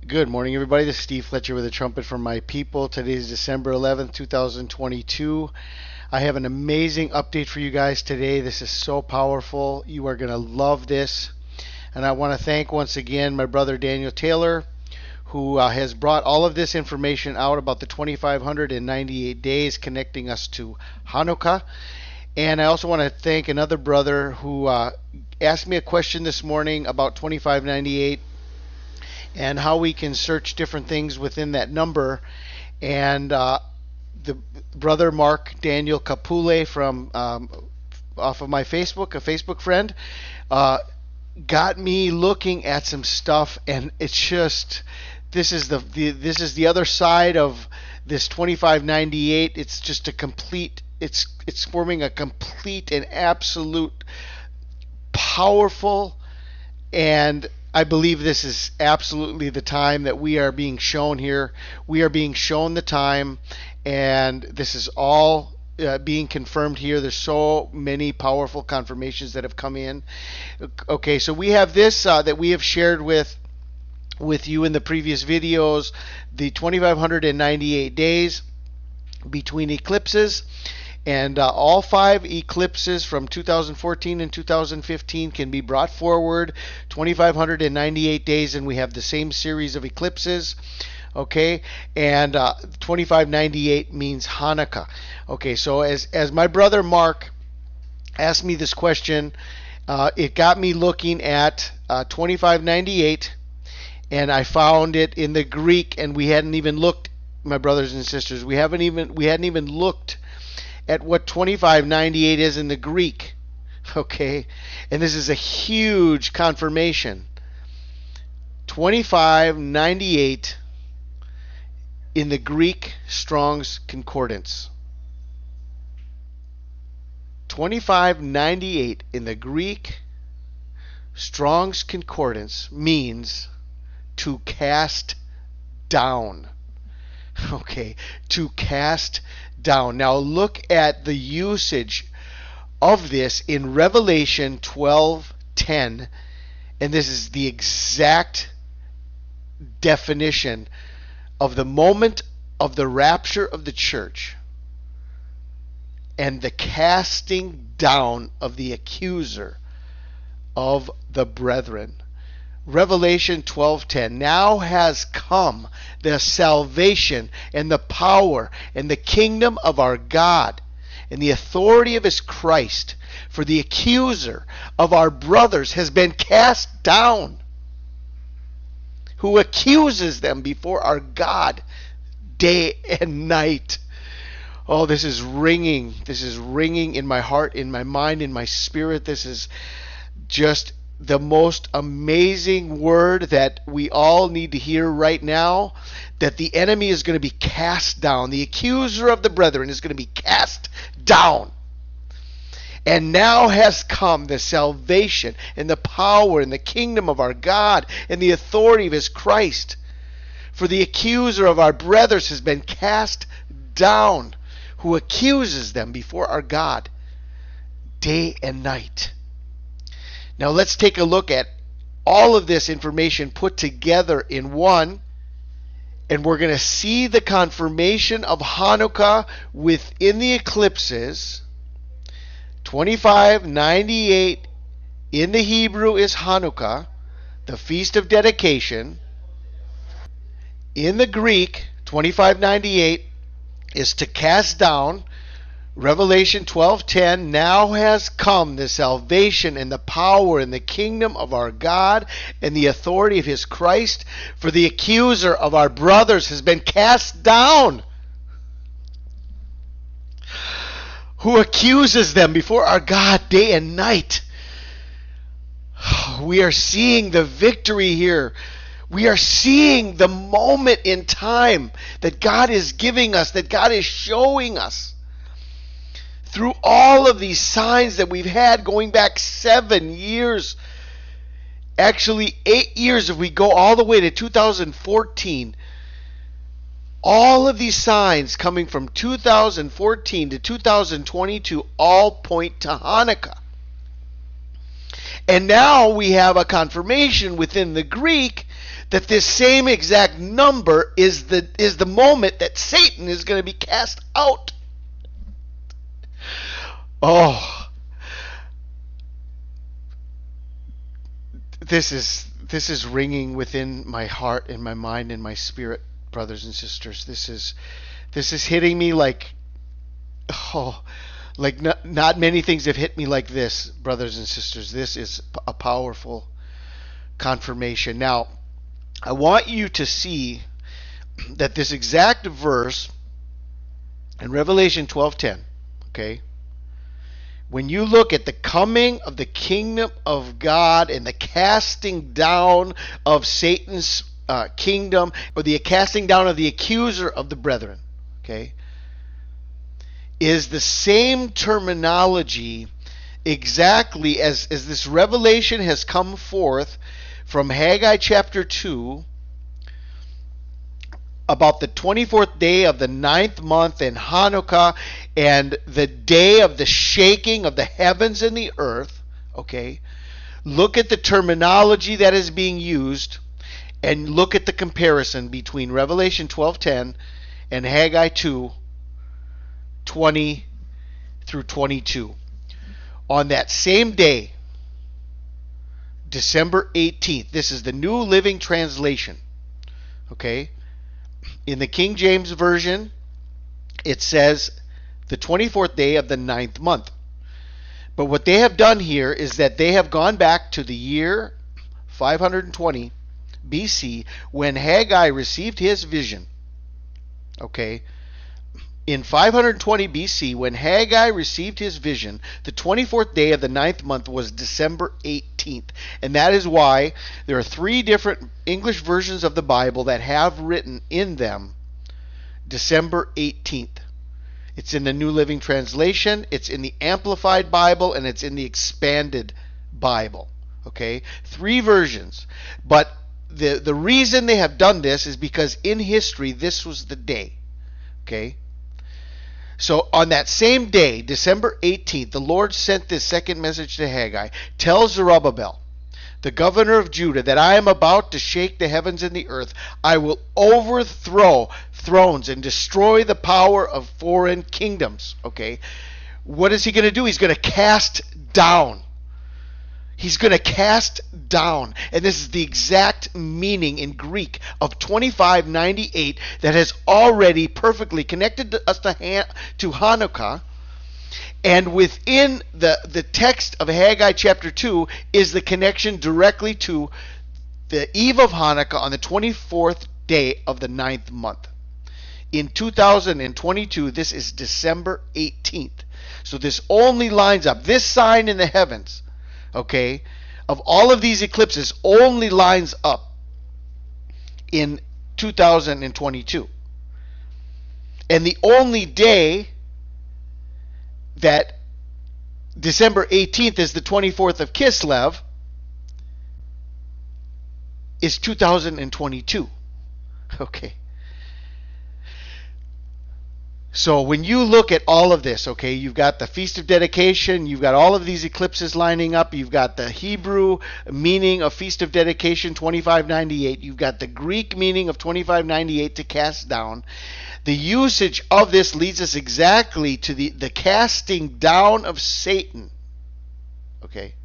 Good morning, everybody. This is Steve Fletcher with a trumpet from my people. Today is December 11th, 2022. I have an amazing update for you guys today. This is so powerful. You are going to love this. And I want to thank once again my brother Daniel Taylor, who has brought all of this information out about the 2,598 days connecting us to Hanukkah. And I also want to thank another brother who asked me a question this morning about 2598 and how we can search different things within that number. And the brother Mark Daniel Capule from off of my Facebook, a Facebook friend, got me looking at some stuff, and it's just this is the other side of this 2598. It's just a complete. It's forming a complete and absolute powerful, and I believe this is absolutely the time that we are being shown here. We are being shown the time, and this is all being confirmed here. There's so many powerful confirmations that have come in. Okay, so we have this that we have shared with you in the previous videos, the 2,598 days between eclipses. And all 5 eclipses from 2014 and 2015 can be brought forward 2,598 days, and we have the same series of eclipses. Okay, and 2598 means Hanukkah. Okay, so as my brother Mark asked me this question, it got me looking at 2598, and I found it in the Greek, and we hadn't even looked, my brothers and sisters. We hadn't even looked at what 2598 is in the Greek. Okay, and this is a huge confirmation. 2598 in the Greek Strong's Concordance. 2598 in the Greek Strong's Concordance means to cast down. Okay, to cast down. Now look at the usage of this in Revelation 12:10, and this is the exact definition of the moment of the rapture of the church and the casting down of the accuser of the brethren. Revelation 12:10, now has come the salvation and the power and the kingdom of our God and the authority of his Christ, for the accuser of our brothers has been cast down, who accuses them before our God day and night. Oh, this is ringing in my heart, in my mind, in my spirit. This is just the most amazing word that we all need to hear right now, that the enemy is going to be cast down. The accuser of the brethren is going to be cast down. And now has come the salvation and the power and the kingdom of our God and the authority of his Christ. For the accuser of our brothers has been cast down, who accuses them before our God day and night. Now let's take a look at all of this information put together in one, and we're going to see the confirmation of Hanukkah within the eclipses. 2598 in the Hebrew is Hanukkah, the Feast of Dedication. In the Greek, 2598 is to cast down. Revelation 12:10, now has come the salvation and the power and the kingdom of our God and the authority of his Christ, for the accuser of our brothers has been cast down, who accuses them before our God day and night. We are seeing the victory here. We are seeing the moment in time that God is giving us, that God is showing us. Through all of these signs that we've had going back 7 years, actually 8 years if we go all the way to 2014, all of these signs coming from 2014 to 2022 all point to Hanukkah. And now we have a confirmation within the Greek that this same exact number is the moment that Satan is going to be cast out. Oh, this is ringing within my heart and my mind and my spirit, brothers and sisters. This is hitting me like, oh, like not many things have hit me like this, brothers and sisters. This is a powerful confirmation. Now, I want you to see that this exact verse in Revelation 12:10, okay? When you look at the coming of the kingdom of God and the casting down of Satan's kingdom, or the casting down of the accuser of the brethren, okay, is the same terminology exactly as this revelation has come forth from Haggai chapter 2 about the 24th day of the 9th month in Hanukkah and the day of the shaking of the heavens and the earth. Okay, look at the terminology that is being used and look at the comparison between Revelation 12:10 and Haggai 2:20 through 22. On that same day, December 18th, this is the New Living Translation. Okay, in the King James Version, it says the 24th day of the 9th month. But what they have done here is that they have gone back to the year 520 BC when Haggai received his vision. Okay, in 520 BC, when Haggai received his vision, the 24th day of the 9th month was December 18th. And that is why there are three different English versions of the Bible that have written in them December 18th. It's in the New Living Translation, it's in the Amplified Bible, and it's in the Expanded Bible. Okay? Three versions. But the reason they have done this is because in history, this was the day. Okay? So on that same day, December 18th, the Lord sent this second message to Haggai. Tell Zerubbabel, the governor of Judah, that I am about to shake the heavens and the earth. I will overthrow thrones and destroy the power of foreign kingdoms. Okay? What is he going to do? He's going to cast down. He's going to cast down. And this is the exact meaning in Greek of 2598 that has already perfectly connected us to Hanukkah. And within the text of Haggai chapter 2 is the connection directly to the eve of Hanukkah on the 24th day of the 9th month. In 2022, this is December 18th. So this only lines up. This sign in the heavens, okay, of all of these eclipses only lines up in 2022. And the only day that December 18th is the 24th of Kislev is 2022. Okay. So when you look at all of this, okay, you've got the Feast of Dedication, you've got all of these eclipses lining up, you've got the Hebrew meaning of Feast of Dedication 2598, you've got the Greek meaning of 2598 to cast down. The usage of this leads us exactly to the casting down of Satan. Okay?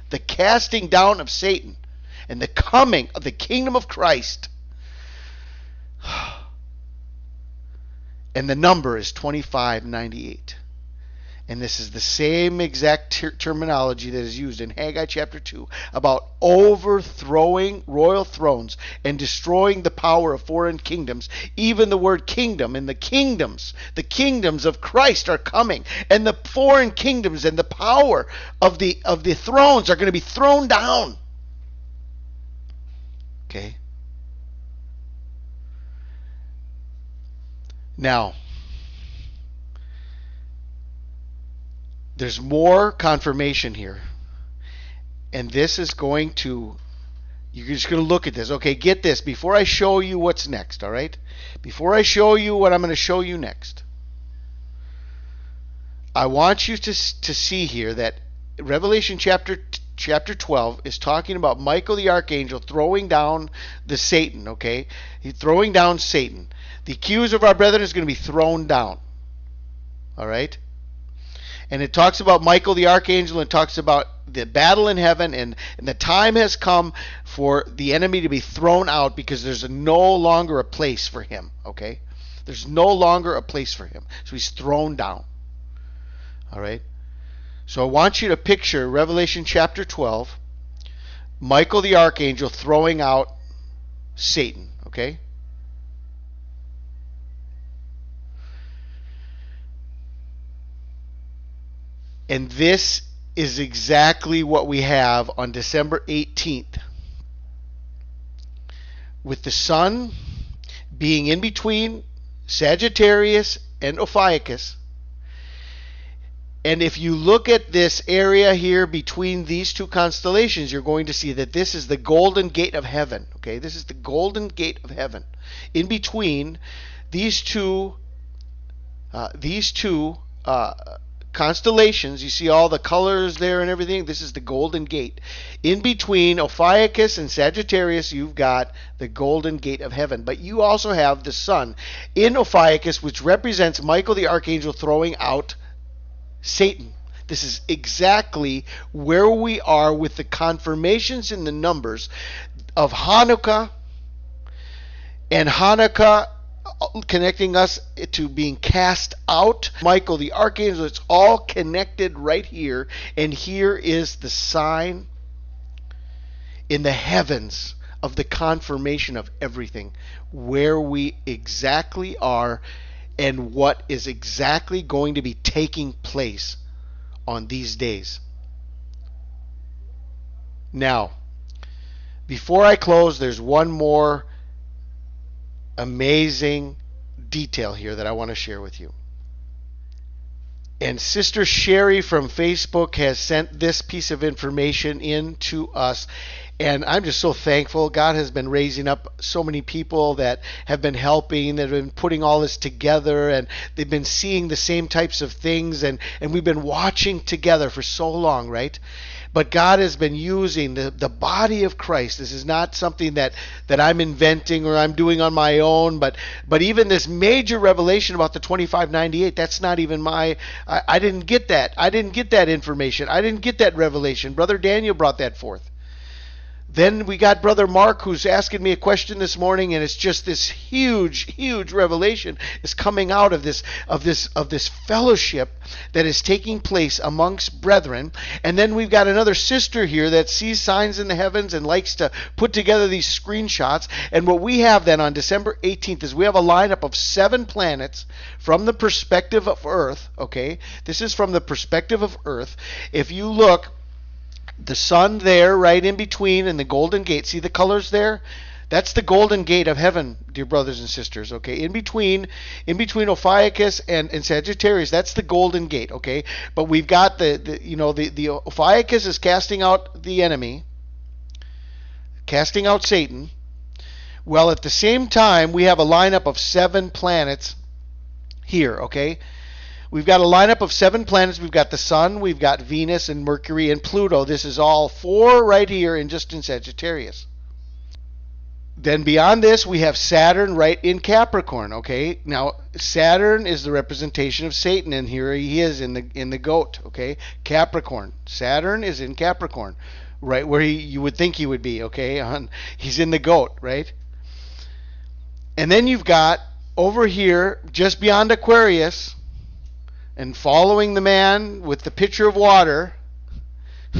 The casting down of Satan and the coming of the kingdom of Christ. And the number is 2598. And this is the same exact terminology that is used in Haggai chapter 2 about overthrowing royal thrones and destroying the power of foreign kingdoms. Even the word kingdom and the kingdoms of Christ are coming. And the foreign kingdoms and the power of the thrones are going to be thrown down. Okay? Now, there's more confirmation here. And this is going to, you're just going to look at this. Okay, get this. Before I show you what's next, all right? Before I show you what I'm going to show you next, I want you to see here that Revelation chapter chapter 12 is talking about Michael the archangel throwing down the Satan, okay? He's throwing down Satan. The accuser of our brethren is going to be thrown down. All right? And it talks about Michael the archangel, and talks about the battle in heaven, and the time has come for the enemy to be thrown out, because there's no longer a place for him, okay? There's no longer a place for him. So he's thrown down. All right? So I want you to picture Revelation chapter 12, Michael the archangel throwing out Satan, okay? And this is exactly what we have on December 18th. With the sun being in between Sagittarius and Ophiuchus. And if you look at this area here between these two constellations, you're going to see that this is the golden gate of heaven. Okay, this is the golden gate of heaven. In between these two constellations, you see all the colors there and everything. This is the golden gate. In between Ophiuchus and Sagittarius, you've got the golden gate of heaven. But you also have the sun in Ophiuchus, which represents Michael the archangel throwing out Satan. This is exactly where we are with the confirmations in the numbers of Hanukkah, and Hanukkah connecting us to being cast out. Michael the archangel, it's all connected right here. And here is the sign in the heavens of the confirmation of everything, where we exactly are and what is exactly going to be taking place on these days. Now, before I close, there's one more amazing detail here that I want to share with you. And Sister Sherry from Facebook has sent this piece of information in to us. And I'm just so thankful. God has been raising up so many people that have been helping, that have been putting all this together, and they've been seeing the same types of things, and we've been watching together for so long, right? But God has been using the body of Christ. This is not something that I'm inventing or I'm doing on my own, but even this major revelation about the 2598, that's not even I didn't get that. I didn't get that information. I didn't get that revelation. Brother Daniel brought that forth. Then we got Brother Mark, who's asking me a question this morning, and it's just this huge revelation is coming out of this fellowship that is taking place amongst brethren. And then we've got another sister here that sees signs in the heavens and likes to put together these screenshots. And what we have then on December 18th is we have a lineup of 7 planets from the perspective of Earth. Okay, this is from the perspective of Earth. If you look, the sun there right in between and the golden gate, see the colors there? That's the golden gate of heaven, dear brothers and sisters, okay? In between Ophiuchus and Sagittarius, that's the golden gate, okay? But we've got the Ophiuchus is casting out the enemy, casting out Satan. Well, at the same time, we have a lineup of 7 planets here, okay? We've got a lineup of 7 planets. We've got the sun, we've got Venus and Mercury and Pluto. This is all 4 right here in Sagittarius. Then beyond this, we have Saturn right in Capricorn, okay? Now, Saturn is the representation of Satan, and here he is in the goat, okay? Capricorn. Saturn is in Capricorn, right where you would think he would be, okay? He's in the goat, right? And then you've got over here, just beyond Aquarius, and following the man with the pitcher of water,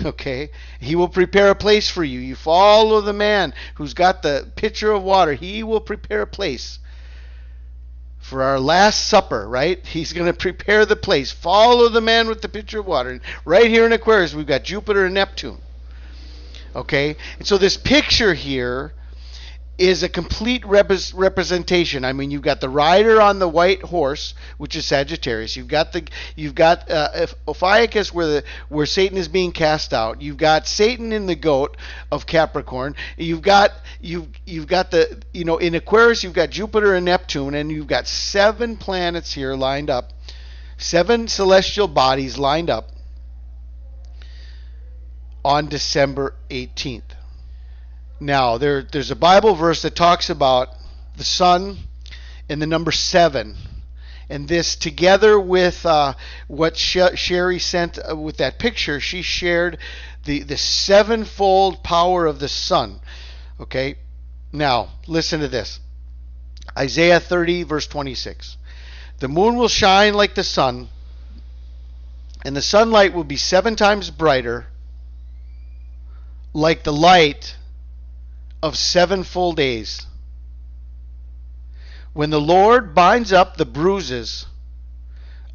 okay, he will prepare a place for you. You follow the man who's got the pitcher of water. He will prepare a place for our Last Supper, right? He's going to prepare the place. Follow the man with the pitcher of water. And right here in Aquarius, we've got Jupiter and Neptune. Okay, and so this picture here is a complete representation. I mean, you've got the rider on the white horse, which is Sagittarius. You've got Ophiuchus where Satan is being cast out. You've got Satan in the goat of Capricorn. You've got the in Aquarius you've got Jupiter and Neptune, and you've got 7 planets here lined up, 7 celestial bodies lined up on December 18th. Now, there's a Bible verse that talks about the sun and the number 7. And this, together with what Sherry sent with that picture, she shared the sevenfold power of the sun. Okay? Now, listen to this. Isaiah 30, verse 26. The moon will shine like the sun, and the sunlight will be 7 times brighter, like the light of 7 full days. When the Lord binds up the bruises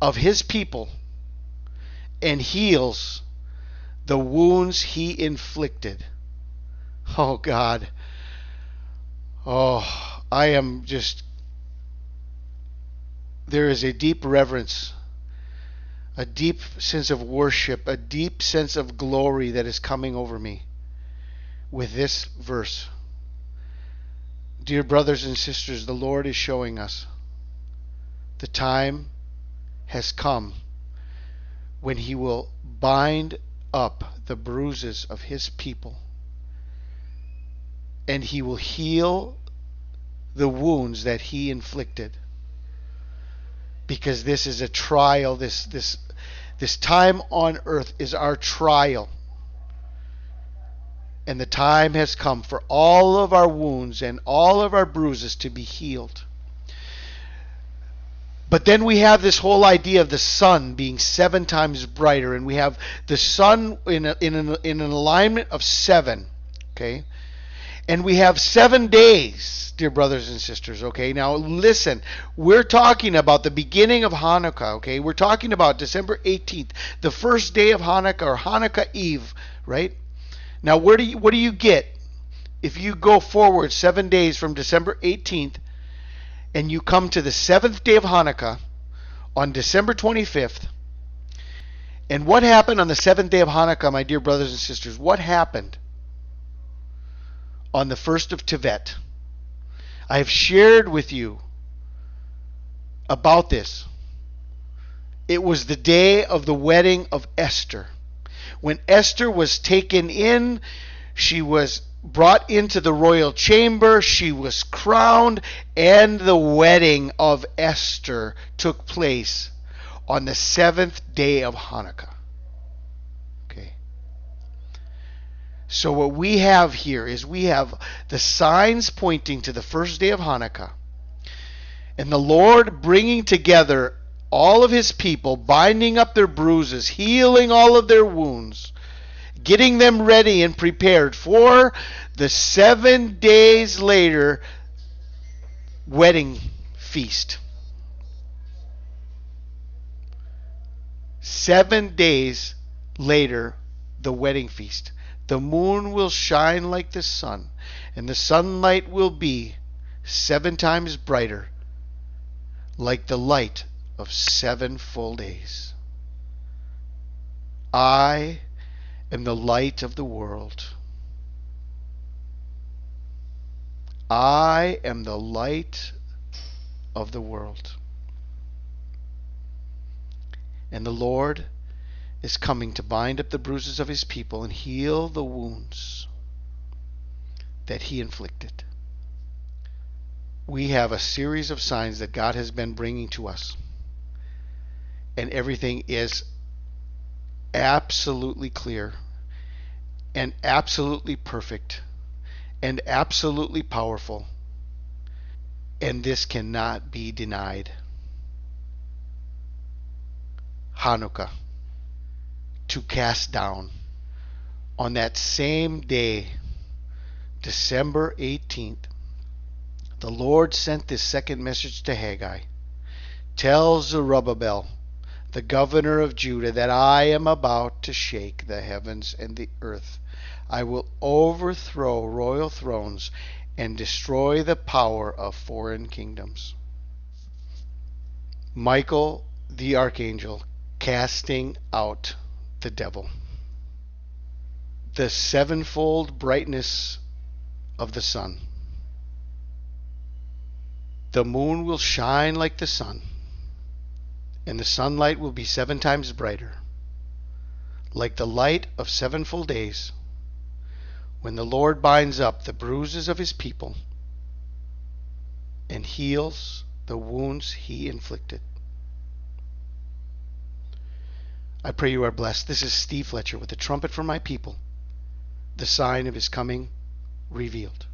of his people and heals the wounds he inflicted. Oh God. Oh, I am just, there is a deep reverence, a deep sense of worship, a deep sense of glory that is coming over me with this verse. Dear brothers and sisters, the Lord is showing us the time has come when he will bind up the bruises of his people, and he will heal the wounds that he inflicted. Because this is a trial, this time on earth is our trial. And the time has come for all of our wounds and all of our bruises to be healed. But then we have this whole idea of the sun being 7 times brighter, and we have the sun in an alignment of 7. Okay? And we have 7 days, dear brothers and sisters. Okay? Now listen, we're talking about the beginning of Hanukkah. Okay? We're talking about December 18th, the first day of Hanukkah, or Hanukkah Eve, right? Now, what do you get if you go forward 7 days from December 18th and you come to the 7th day of Hanukkah on December 25th? And what happened on the 7th day of Hanukkah, my dear brothers and sisters? What happened on the 1st of Tevet? I have shared with you about this. It was the day of the wedding of Esther. When Esther was taken in, she was brought into the royal chamber, she was crowned, and the wedding of Esther took place on the 7th day of Hanukkah. Okay. So what we have here is we have the signs pointing to the first day of Hanukkah, and the Lord bringing together all of his people, binding up their bruises, healing all of their wounds, getting them ready and prepared for the 7 days later wedding feast. 7 days later, the wedding feast. The moon will shine like the sun, and the sunlight will be 7 times brighter, like the light of 7 full days. I am the light of the world. I am the light of the world. And the Lord is coming to bind up the bruises of his people and heal the wounds that he inflicted. We have a series of signs that God has been bringing to us. And everything is absolutely clear and absolutely perfect and absolutely powerful. And this cannot be denied. Hanukkah, to cast down on that same day, December 18th, the Lord sent this second message to Haggai. Tell Zerubbabel, the governor of Judah, that I am about to shake the heavens and the earth. I will overthrow royal thrones and destroy the power of foreign kingdoms. Michael the archangel casting out the devil. The sevenfold brightness of the sun. The moon will shine like the sun, and the sunlight will be 7 times brighter, like the light of 7 full days, when the Lord binds up the bruises of his people and heals the wounds he inflicted. I pray you are blessed. This is Steve Fletcher with the trumpet for my people, the sign of his coming revealed.